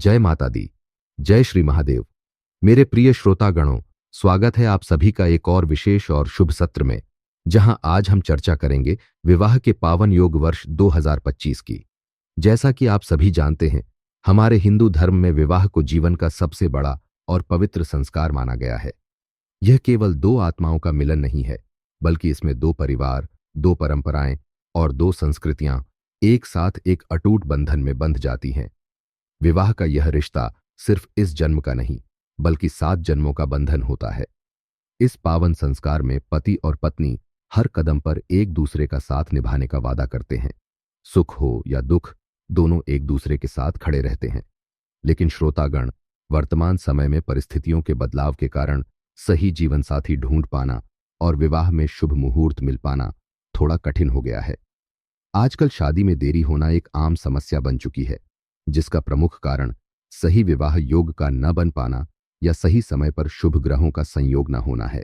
जय माता दी। जय श्री महादेव। मेरे प्रिय श्रोतागणों, स्वागत है आप सभी का एक और विशेष और शुभ सत्र में, जहां आज हम चर्चा करेंगे विवाह के पावन योग वर्ष 2025 की। जैसा कि आप सभी जानते हैं, हमारे हिंदू धर्म में विवाह को जीवन का सबसे बड़ा और पवित्र संस्कार माना गया है। यह केवल दो आत्माओं का मिलन नहीं है, बल्कि इसमें दो परिवार, दो परंपराएं और दो संस्कृतियां एक साथ एक अटूट बंधन में बंध जाती हैं। विवाह का यह रिश्ता सिर्फ इस जन्म का नहीं, बल्कि 7 जन्मों का बंधन होता है। इस पावन संस्कार में पति और पत्नी हर कदम पर एक दूसरे का साथ निभाने का वादा करते हैं। सुख हो या दुख, दोनों एक दूसरे के साथ खड़े रहते हैं। लेकिन श्रोतागण, वर्तमान समय में परिस्थितियों के बदलाव के कारण सही जीवन साथी ढूंढ पाना और विवाह में शुभ मुहूर्त मिल पाना थोड़ा कठिन हो गया है। आजकल शादी में देरी होना एक आम समस्या बन चुकी है, जिसका प्रमुख कारण सही विवाह योग का न बन पाना या सही समय पर शुभ ग्रहों का संयोग न होना है।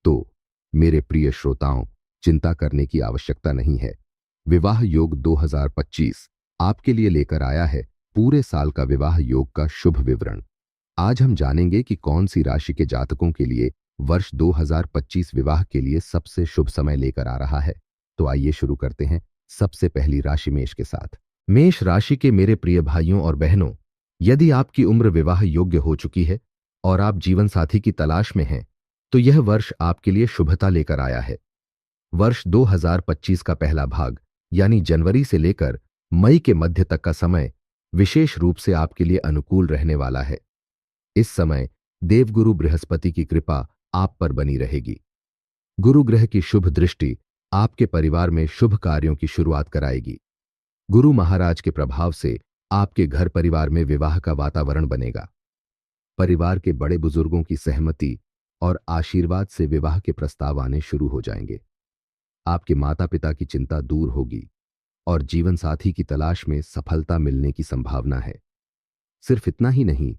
तो मेरे प्रिय श्रोताओं, चिंता करने की आवश्यकता नहीं है। विवाह योग 2025 आपके लिए लेकर आया है पूरे साल का विवाह योग का शुभ विवरण। आज हम जानेंगे कि कौन सी राशि के जातकों के लिए वर्ष 2025 विवाह के लिए सबसे शुभ समय लेकर आ रहा है। तो आइए शुरू करते हैं सबसे पहली राशि मेष के साथ। मेष राशि के मेरे प्रिय भाइयों और बहनों, यदि आपकी उम्र विवाह योग्य हो चुकी है और आप जीवन साथी की तलाश में हैं, तो यह वर्ष आपके लिए शुभता लेकर आया है। वर्ष 2025 का पहला भाग यानी जनवरी से लेकर मई के मध्य तक का समय विशेष रूप से आपके लिए अनुकूल रहने वाला है। इस समय देवगुरु बृहस्पति की कृपा आप पर बनी रहेगी। गुरु ग्रह की शुभ दृष्टि आपके परिवार में शुभ कार्यों की शुरुआत कराएगी। गुरु महाराज के प्रभाव से आपके घर परिवार में विवाह का वातावरण बनेगा। परिवार के बड़े बुजुर्गों की सहमति और आशीर्वाद से विवाह के प्रस्ताव आने शुरू हो जाएंगे। आपके माता पिता की चिंता दूर होगी और जीवन साथी की तलाश में सफलता मिलने की संभावना है। सिर्फ इतना ही नहीं,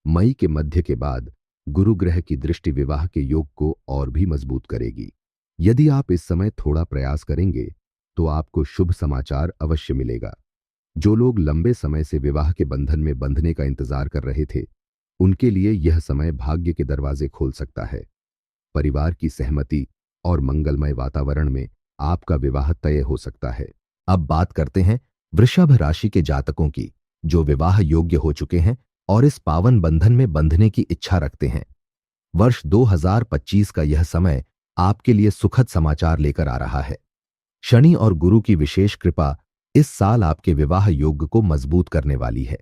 मई के मध्य के बाद गुरु ग्रह की दृष्टि विवाह के योग को और भी मजबूत करेगी। यदि आप इस समय थोड़ा प्रयास करेंगे तो आपको शुभ समाचार अवश्य मिलेगा। जो लोग लंबे समय से विवाह के बंधन में बंधने का इंतजार कर रहे थे, उनके लिए यह समय भाग्य के दरवाजे खोल सकता है। परिवार की सहमति और मंगलमय वातावरण में आपका विवाह तय हो सकता है। अब बात करते हैं वृषभ राशि के जातकों की, जो विवाह योग्य हो चुके हैं और इस पावन बंधन में बंधने की इच्छा रखते हैं। वर्ष 2025 का यह समय आपके लिए सुखद समाचार लेकर आ रहा है। शनि और गुरु की विशेष कृपा इस साल आपके विवाह योग को मजबूत करने वाली है।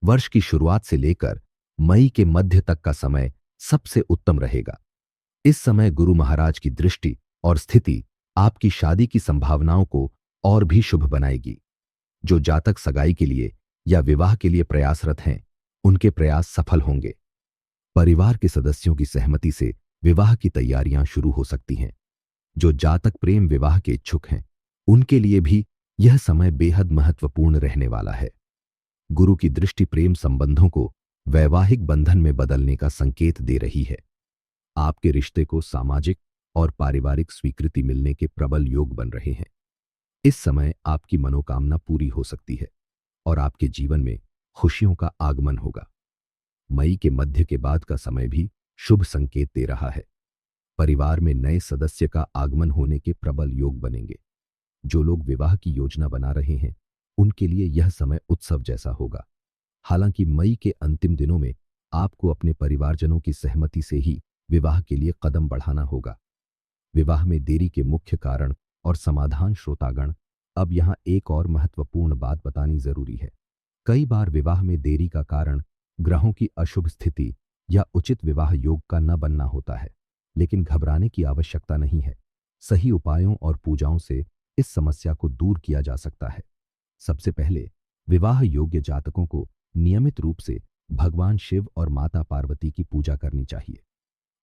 वर्ष की शुरुआत से लेकर मई के मध्य तक का समय सबसे उत्तम रहेगा। इस समय गुरु महाराज की दृष्टि और स्थिति आपकी शादी की संभावनाओं को और भी शुभ बनाएगी। जो जातक सगाई के लिए या विवाह के लिए प्रयासरत हैं, उनके प्रयास सफल होंगे। परिवार के सदस्यों की सहमति से विवाह की तैयारियां शुरू हो सकती हैं। जो जातक प्रेम विवाह के इच्छुक हैं, उनके लिए भी यह समय बेहद महत्वपूर्ण रहने वाला है। गुरु की दृष्टि प्रेम संबंधों को वैवाहिक बंधन में बदलने का संकेत दे रही है। आपके रिश्ते को सामाजिक और पारिवारिक स्वीकृति मिलने के प्रबल योग बन रहे हैं। इस समय आपकी मनोकामना पूरी हो सकती है और आपके जीवन में खुशियों का आगमन होगा। मई के मध्य के बाद का समय भी शुभ संकेत दे रहा है। परिवार में नए सदस्य का आगमन होने के प्रबल योग बनेंगे। जो लोग विवाह की योजना बना रहे हैं, उनके लिए यह समय उत्सव जैसा होगा। हालांकि मई के अंतिम दिनों में आपको अपने परिवारजनों की सहमति से ही विवाह के लिए कदम बढ़ाना होगा। विवाह में देरी के मुख्य कारण और समाधान श्रोतागण, अब यहां एक और महत्वपूर्ण बात बतानी जरूरी है। कई बार विवाह में देरी का कारण ग्रहों की अशुभ स्थिति या उचित विवाह योग का न बनना होता है, लेकिन घबराने की आवश्यकता नहीं है। सही उपायों और पूजाओं से इस समस्या को दूर किया जा सकता है। सबसे पहले विवाह योग्य जातकों को नियमित रूप से भगवान शिव और माता पार्वती की पूजा करनी चाहिए।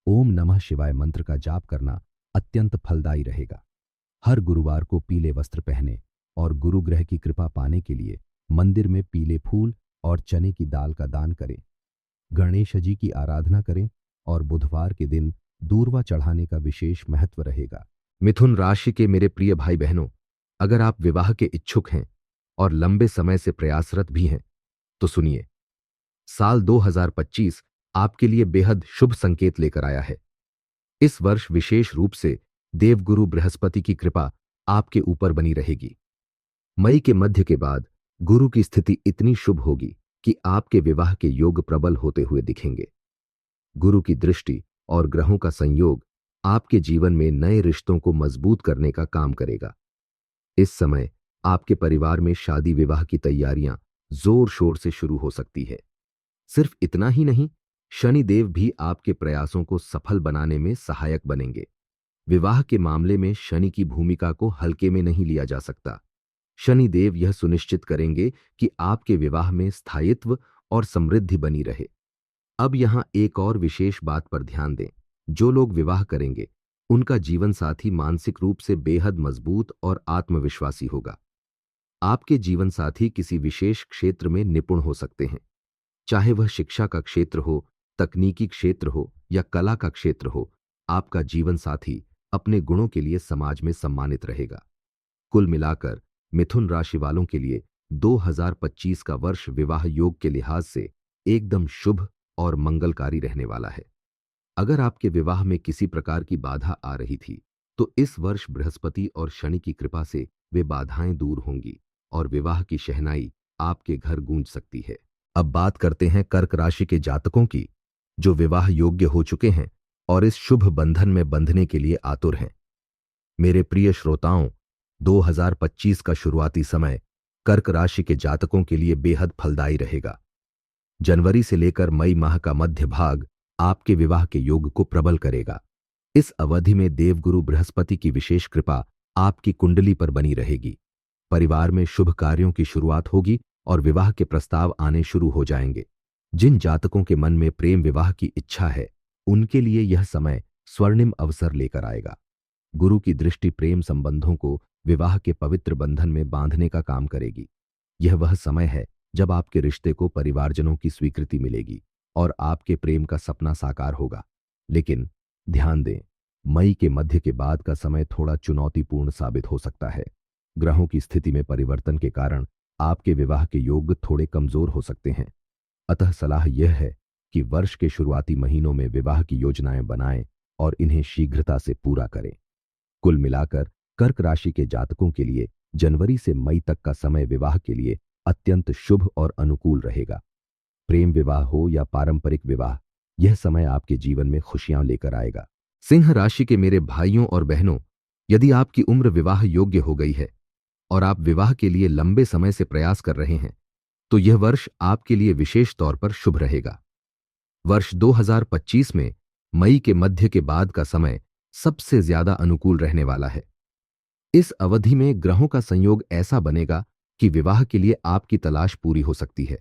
ओम नमः शिवाय मंत्र का जाप करना अत्यंत फलदायी रहेगा। हर गुरुवार को पीले वस्त्र पहने और गुरु ग्रह की कृपा पाने के लिए मंदिर में पीले फूल और चने की दाल का दान करें। गणेश जी की आराधना करें और बुधवार के दिन दूर्वा चढ़ाने का विशेष महत्व रहेगा। मिथुन राशि के मेरे प्रिय भाई बहनों, अगर आप विवाह के इच्छुक हैं और लंबे समय से प्रयासरत भी हैं, तो सुनिए, साल 2025 आपके लिए बेहद शुभ संकेत लेकर आया है। इस वर्ष विशेष रूप से देवगुरु बृहस्पति की कृपा आपके ऊपर बनी रहेगी। मई के मध्य के बाद गुरु की स्थिति इतनी शुभ होगी कि आपके विवाह के योग प्रबल होते हुए दिखेंगे। गुरु की दृष्टि और ग्रहों का संयोग आपके जीवन में नए रिश्तों को मजबूत करने का काम करेगा। इस समय आपके परिवार में शादी विवाह की तैयारियां जोर शोर से शुरू हो सकती है। सिर्फ इतना ही नहीं, शनिदेव भी आपके प्रयासों को सफल बनाने में सहायक बनेंगे। विवाह के मामले में शनि की भूमिका को हल्के में नहीं लिया जा सकता। शनिदेव यह सुनिश्चित करेंगे कि आपके विवाह में स्थायित्व और समृद्धि बनी रहे। अब यहां एक और विशेष बात पर ध्यान दें। जो लोग विवाह करेंगे उनका जीवन साथी मानसिक रूप से बेहद मजबूत और आत्मविश्वासी होगा। आपके जीवन साथी किसी विशेष क्षेत्र में निपुण हो सकते हैं, चाहे वह शिक्षा का क्षेत्र हो, तकनीकी क्षेत्र हो या कला का क्षेत्र हो। आपका जीवन साथी अपने गुणों के लिए समाज में सम्मानित रहेगा। कुल मिलाकर मिथुन राशि वालों के लिए 2025 का वर्ष विवाह योग के लिहाज से एकदम शुभ और मंगलकारी रहने वाला है। अगर आपके विवाह में किसी प्रकार की बाधा आ रही थी, तो इस वर्ष बृहस्पति और शनि की कृपा से वे बाधाएं दूर होंगी और विवाह की शहनाई आपके घर गूंज सकती है। अब बात करते हैं कर्क राशि के जातकों की, जो विवाह योग्य हो चुके हैं और इस शुभ बंधन में बंधने के लिए आतुर हैं। मेरे प्रिय श्रोताओं, 2025 का शुरुआती समय कर्क राशि के जातकों के लिए बेहद फलदायी रहेगा। जनवरी से लेकर मई माह का मध्य भाग आपके विवाह के योग को प्रबल करेगा। इस अवधि में देवगुरु बृहस्पति की विशेष कृपा आपकी कुंडली पर बनी रहेगी। परिवार में शुभ कार्यों की शुरुआत होगी और विवाह के प्रस्ताव आने शुरू हो जाएंगे। जिन जातकों के मन में प्रेम विवाह की इच्छा है, उनके लिए यह समय स्वर्णिम अवसर लेकर आएगा। गुरु की दृष्टि प्रेम संबंधों को विवाह के पवित्र बंधन में बांधने का काम करेगी। यह वह समय है जब आपके रिश्ते को परिवारजनों की स्वीकृति मिलेगी और आपके प्रेम का सपना साकार होगा। लेकिन ध्यान दें, मई के मध्य के बाद का समय थोड़ा चुनौतीपूर्ण साबित हो सकता है। ग्रहों की स्थिति में परिवर्तन के कारण आपके विवाह के योग थोड़े कमजोर हो सकते हैं। अतः सलाह यह है कि वर्ष के शुरुआती महीनों में विवाह की योजनाएं बनाएं और इन्हें शीघ्रता से पूरा करें। कुल मिलाकर कर्क राशि के जातकों के लिए जनवरी से मई तक का समय विवाह के लिए अत्यंत शुभ और अनुकूल रहेगा। प्रेम विवाह हो या पारंपरिक विवाह, यह समय आपके जीवन में खुशियां लेकर आएगा। सिंह राशि के मेरे भाइयों और बहनों, यदि आपकी उम्र विवाह योग्य हो गई है और आप विवाह के लिए लंबे समय से प्रयास कर रहे हैं, तो यह वर्ष आपके लिए विशेष तौर पर शुभ रहेगा। वर्ष 2025 में मई के मध्य के बाद का समय सबसे ज्यादा अनुकूल रहने वाला है। इस अवधि में ग्रहों का संयोग ऐसा बनेगा कि विवाह के लिए आपकी तलाश पूरी हो सकती है।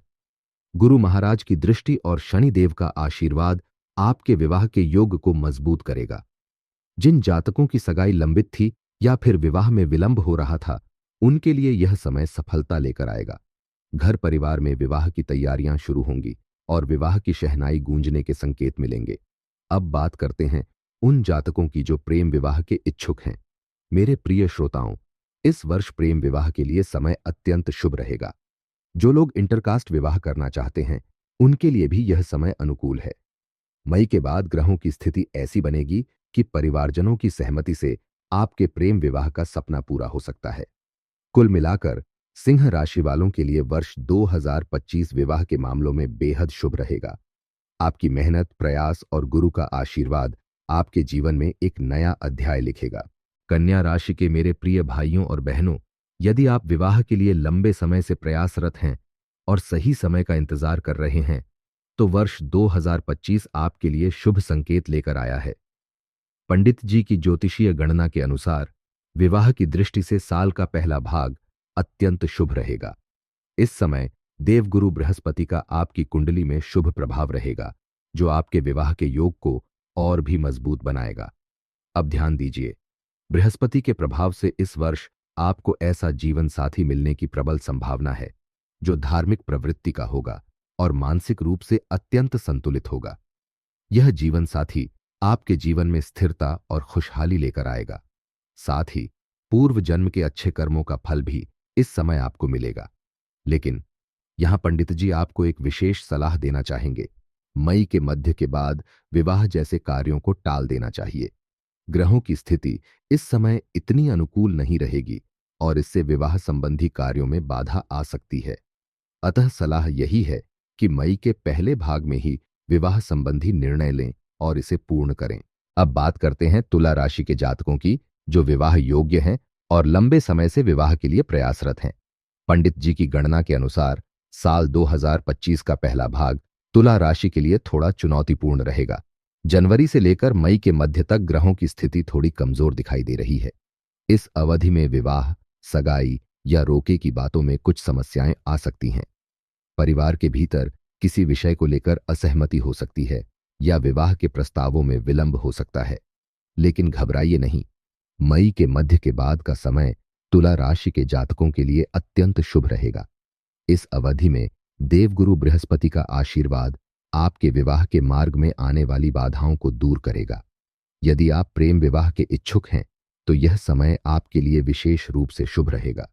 गुरु महाराज की दृष्टि और शनिदेव का आशीर्वाद आपके विवाह के योग को मजबूत करेगा। जिन जातकों की सगाई लंबित थी या फिर विवाह में विलंब हो रहा था, उनके लिए यह समय सफलता लेकर आएगा। घर परिवार में विवाह की तैयारियां शुरू होंगी और विवाह की शहनाई गूंजने के संकेत मिलेंगे। अब बात करते हैं उन जातकों की जो प्रेम विवाह के इच्छुक हैं। मेरे प्रिय श्रोताओं, इस वर्ष प्रेम विवाह के लिए समय अत्यंत शुभ रहेगा। जो लोग इंटरकास्ट विवाह करना चाहते हैं, उनके लिए भी यह समय अनुकूल है। मई के बाद ग्रहों की स्थिति ऐसी बनेगी कि परिवारजनों की सहमति से आपके प्रेम विवाह का सपना पूरा हो सकता है। कुल मिलाकर सिंह राशि वालों के लिए वर्ष 2025 विवाह के मामलों में बेहद शुभ रहेगा। आपकी मेहनत, प्रयास और गुरु का आशीर्वाद आपके जीवन में एक नया अध्याय लिखेगा। कन्या राशि के मेरे प्रिय भाइयों और बहनों, यदि आप विवाह के लिए लंबे समय से प्रयासरत हैं और सही समय का इंतजार कर रहे हैं, तो वर्ष 2025 आपके लिए शुभ संकेत लेकर आया है। पंडित जी की ज्योतिषीय गणना के अनुसार विवाह की दृष्टि से साल का पहला भाग अत्यंत शुभ रहेगा। इस समय देवगुरु बृहस्पति का आपकी कुंडली में शुभ प्रभाव रहेगा, जो आपके विवाह के योग को और भी मजबूत बनाएगा। अब ध्यान दीजिए, बृहस्पति के प्रभाव से इस वर्ष आपको ऐसा जीवन साथी मिलने की प्रबल संभावना है जो धार्मिक प्रवृत्ति का होगा और मानसिक रूप से अत्यंत संतुलित होगा। यह जीवन साथी आपके जीवन में स्थिरता और खुशहाली लेकर आएगा। साथ ही पूर्व जन्म के अच्छे कर्मों का फल भी इस समय आपको मिलेगा। लेकिन यहां पंडित जी आपको एक विशेष सलाह देना चाहेंगे। मई के मध्य के बाद विवाह जैसे कार्यों को टाल देना चाहिए। ग्रहों की स्थिति इस समय इतनी अनुकूल नहीं रहेगी और इससे विवाह संबंधी कार्यों में बाधा आ सकती है। अतः सलाह यही है कि मई के पहले भाग में ही विवाह संबंधी निर्णय लें और इसे पूर्ण करें। अब बात करते हैं तुला राशि के जातकों की, जो विवाह योग्य हैं और लंबे समय से विवाह के लिए प्रयासरत हैं। पंडित जी की गणना के अनुसार साल 2025 का पहला भाग तुला राशि के लिए थोड़ा चुनौतीपूर्ण रहेगा। जनवरी से लेकर मई के मध्य तक ग्रहों की स्थिति थोड़ी कमजोर दिखाई दे रही है। इस अवधि में विवाह, सगाई या रोके की बातों में कुछ समस्याएं आ सकती हैं। परिवार के भीतर किसी विषय को लेकर असहमति हो सकती है या विवाह के प्रस्तावों में विलंब हो सकता है। लेकिन घबराइए नहीं, मई के मध्य के बाद का समय तुला राशि के जातकों के लिए अत्यंत शुभ रहेगा। इस अवधि में देवगुरु बृहस्पति का आशीर्वाद आपके विवाह के मार्ग में आने वाली बाधाओं को दूर करेगा। यदि आप प्रेम विवाह के इच्छुक हैं तो यह समय आपके लिए विशेष रूप से शुभ रहेगा।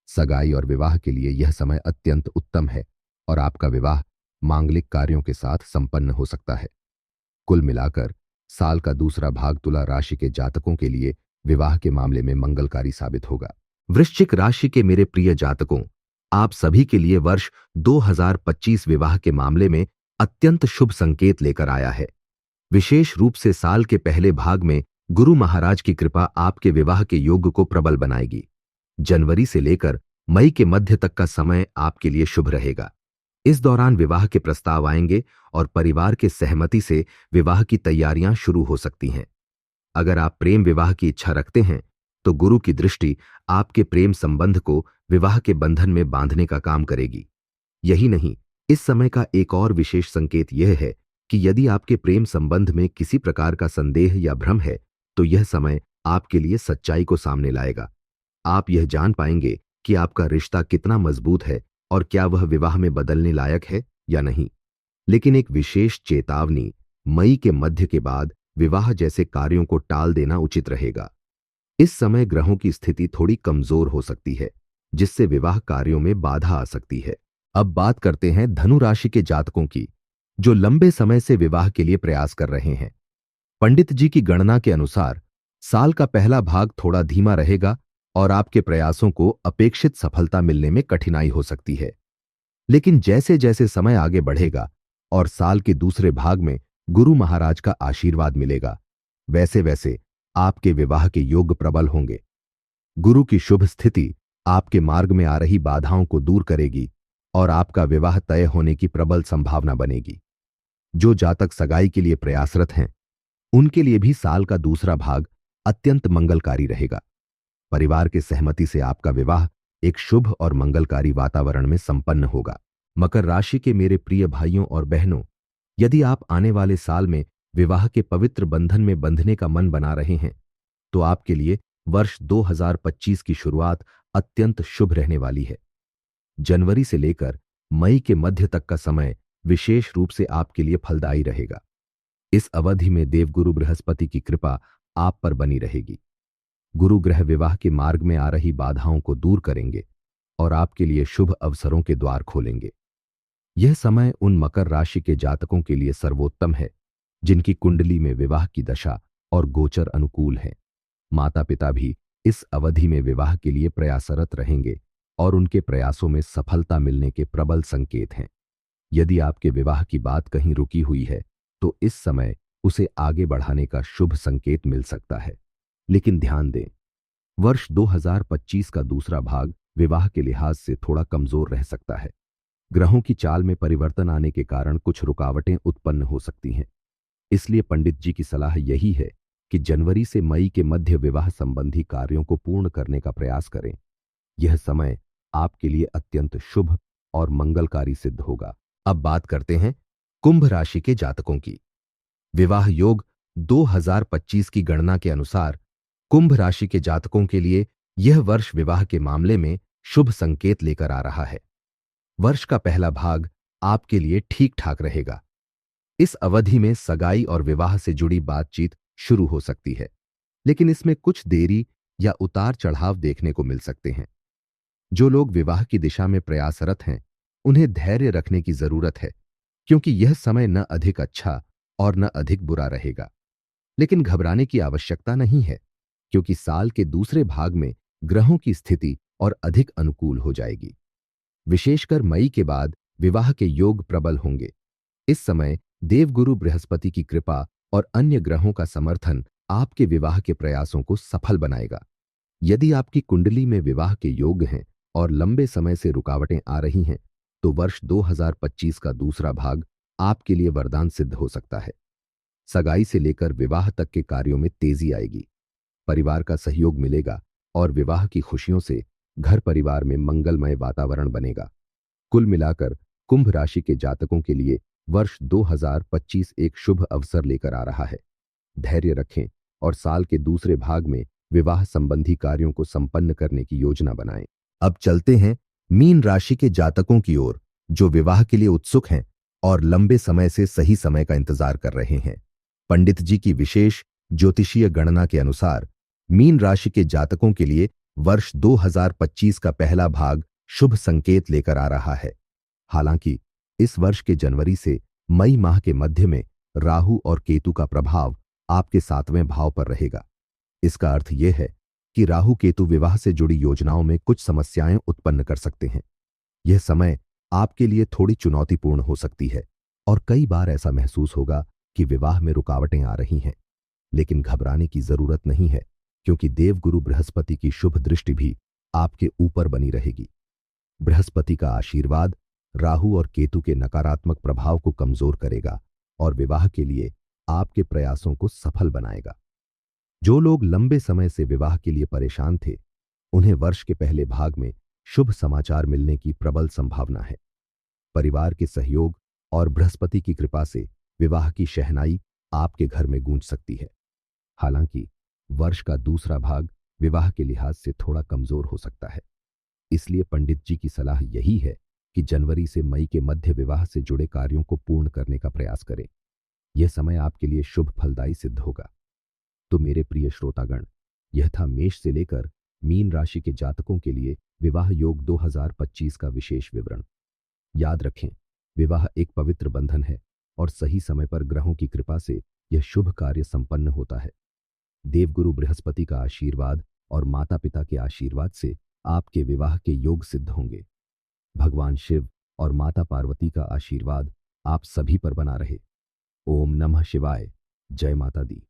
सगाई और विवाह के लिए यह समय अत्यंत उत्तम है और आपका विवाह मांगलिक कार्यों के साथ संपन्न हो सकता है। कुल मिलाकर साल का दूसरा भाग तुला राशि के जातकों के लिए विवाह के मामले में मंगलकारी साबित होगा। वृश्चिक राशि के मेरे प्रिय जातकों, आप सभी के लिए वर्ष 2025 विवाह के मामले में अत्यंत शुभ संकेत लेकर आया है। विशेष रूप से साल के पहले भाग में गुरु महाराज की कृपा आपके विवाह के योग को प्रबल बनाएगी। जनवरी से लेकर मई के मध्य तक का समय आपके लिए शुभ रहेगा। इस दौरान विवाह के प्रस्ताव आएंगे और परिवार के सहमति से विवाह की तैयारियां शुरू हो सकती हैं। अगर आप प्रेम विवाह की इच्छा रखते हैं तो गुरु की दृष्टि आपके प्रेम संबंध को विवाह के बंधन में बांधने का काम करेगी। यही नहीं, इस समय का एक और विशेष संकेत यह है कि यदि आपके प्रेम संबंध में किसी प्रकार का संदेह या भ्रम है तो यह समय आपके लिए सच्चाई को सामने लाएगा। आप यह जान पाएंगे कि आपका रिश्ता कितना मजबूत है और क्या वह विवाह में बदलने लायक है या नहीं। लेकिन एक विशेष चेतावनी, मई के मध्य के बाद विवाह जैसे कार्यों को टाल देना उचित रहेगा। इस समय ग्रहों की स्थिति थोड़ी कमजोर हो सकती है, जिससे विवाह कार्यों में बाधा आ सकती है। अब बात करते हैं धनु राशि के जातकों की, जो लंबे समय से विवाह के लिए प्रयास कर रहे हैं। पंडित जी की गणना के अनुसार साल का पहला भाग थोड़ा धीमा रहेगा और आपके प्रयासों को अपेक्षित सफलता मिलने में कठिनाई हो सकती है। लेकिन जैसे जैसे समय आगे बढ़ेगा और साल के दूसरे भाग में गुरु महाराज का आशीर्वाद मिलेगा, वैसे वैसे आपके विवाह के योग प्रबल होंगे। गुरु की शुभ स्थिति आपके मार्ग में आ रही बाधाओं को दूर करेगी और आपका विवाह तय होने की प्रबल संभावना बनेगी। जो जातक सगाई के लिए प्रयासरत हैं, उनके लिए भी साल का दूसरा भाग अत्यंत मंगलकारी रहेगा। परिवार के सहमति से आपका विवाह एक शुभ और मंगलकारी वातावरण में संपन्न होगा। मकर राशि के मेरे प्रिय भाइयों और बहनों, यदि आप आने वाले साल में विवाह के पवित्र बंधन में बंधने का मन बना रहे हैं तो आपके लिए वर्ष 2025 की शुरुआत अत्यंत शुभ रहने वाली है। जनवरी से लेकर मई के मध्य तक का समय विशेष रूप से आपके लिए फलदायी रहेगा। इस अवधि में देवगुरु बृहस्पति की कृपा आप पर बनी रहेगी। गुरु ग्रह विवाह के मार्ग में आ रही बाधाओं को दूर करेंगे और आपके लिए शुभ अवसरों के द्वार खोलेंगे। यह समय उन मकर राशि के जातकों के लिए सर्वोत्तम है जिनकी कुंडली में विवाह की दशा और गोचर अनुकूल है। माता पिता भी इस अवधि में विवाह के लिए प्रयासरत रहेंगे और उनके प्रयासों में सफलता मिलने के प्रबल संकेत हैं। यदि आपके विवाह की बात कहीं रुकी हुई है तो इस समय उसे आगे बढ़ाने का शुभ संकेत मिल सकता है। लेकिन ध्यान दें, वर्ष 2025 का दूसरा भाग विवाह के लिहाज से थोड़ा कमजोर रह सकता है। ग्रहों की चाल में परिवर्तन आने के कारण कुछ रुकावटें उत्पन्न हो सकती हैं। इसलिए पंडित जी की सलाह यही है कि जनवरी से मई के मध्य विवाह संबंधी कार्यों को पूर्ण करने का प्रयास करें। यह समय आपके लिए अत्यंत शुभ और मंगलकारी सिद्ध होगा। अब बात करते हैं कुंभ राशि के जातकों की। विवाह योग 2025 की गणना के अनुसार कुंभ राशि के जातकों के लिए यह वर्ष विवाह के मामले में शुभ संकेत लेकर आ रहा है। वर्ष का पहला भाग आपके लिए ठीक ठाक रहेगा। इस अवधि में सगाई और विवाह से जुड़ी बातचीत शुरू हो सकती है, लेकिन इसमें कुछ देरी या उतार चढ़ाव देखने को मिल सकते हैं। जो लोग विवाह की दिशा में प्रयासरत हैं उन्हें धैर्य रखने की जरूरत है, क्योंकि यह समय न अधिक अच्छा और न अधिक बुरा रहेगा। लेकिन घबराने की आवश्यकता नहीं है, क्योंकि साल के दूसरे भाग में ग्रहों की स्थिति और अधिक अनुकूल हो जाएगी। विशेषकर मई के बाद विवाह के योग प्रबल होंगे। इस समय देवगुरु बृहस्पति की कृपा और अन्य ग्रहों का समर्थन आपके विवाह के प्रयासों को सफल बनाएगा। यदि आपकी कुंडली में विवाह के योग हैं और लंबे समय से रुकावटें आ रही हैं, तो वर्ष 2025 का दूसरा भाग आपके लिए वरदान सिद्ध हो सकता है। सगाई से लेकर विवाह तक के कार्यों में तेजी आएगी, परिवार का सहयोग मिलेगा और विवाह की खुशियों से घर परिवार में मंगलमय वातावरण बनेगा। कुल मिलाकर कुंभ राशि के जातकों के लिए वर्ष 2025 एक शुभ अवसर लेकर आ रहा है। धैर्य रखें और साल के दूसरे भाग में विवाह संबंधी कार्यों को संपन्न करने की योजना बनाएं। अब चलते हैं मीन राशि के जातकों की ओर, जो विवाह के लिए उत्सुक हैं और लंबे समय से सही समय का इंतजार कर रहे हैं। पंडित जी की विशेष ज्योतिषीय गणना के अनुसार मीन राशि के जातकों के लिए वर्ष 2025 का पहला भाग शुभ संकेत लेकर आ रहा है। हालांकि इस वर्ष के जनवरी से मई माह के मध्य में राहु और केतु का प्रभाव आपके 7वें भाव पर रहेगा। इसका अर्थ यह है कि राहु केतु विवाह से जुड़ी योजनाओं में कुछ समस्याएं उत्पन्न कर सकते हैं। यह समय आपके लिए थोड़ी चुनौतीपूर्ण हो सकती है और कई बार ऐसा महसूस होगा कि विवाह में रुकावटें आ रही हैं। लेकिन घबराने की जरूरत नहीं है, क्योंकि देवगुरु बृहस्पति की शुभ दृष्टि भी आपके ऊपर बनी रहेगी। बृहस्पति का आशीर्वाद राहु और केतु के नकारात्मक प्रभाव को कमजोर करेगा और विवाह के लिए आपके प्रयासों को सफल बनाएगा। जो लोग लंबे समय से विवाह के लिए परेशान थे, उन्हें वर्ष के पहले भाग में शुभ समाचार मिलने की प्रबल संभावना है। परिवार के सहयोग और बृहस्पति की कृपा से विवाह की शहनाई आपके घर में गूंज सकती है। हालांकि वर्ष का दूसरा भाग विवाह के लिहाज से थोड़ा कमजोर हो सकता है। इसलिए पंडित जी की सलाह यही है कि जनवरी से मई के मध्य विवाह से जुड़े कार्यों को पूर्ण करने का प्रयास करें। यह समय आपके लिए शुभ फलदायी सिद्ध होगा। तो मेरे प्रिय श्रोतागण, यह था मेष से लेकर मीन राशि के जातकों के लिए विवाह योग 2025 का विशेष विवरण। याद रखें, विवाह एक पवित्र बंधन है और सही समय पर ग्रहों की कृपा से यह शुभ कार्य संपन्न होता है। देवगुरु बृहस्पति का आशीर्वाद और माता पिता के आशीर्वाद से आपके विवाह के योग सिद्ध होंगे। भगवान शिव और माता पार्वती का आशीर्वाद आप सभी पर बना रहे। ओम नमः शिवाय। जय माता दी।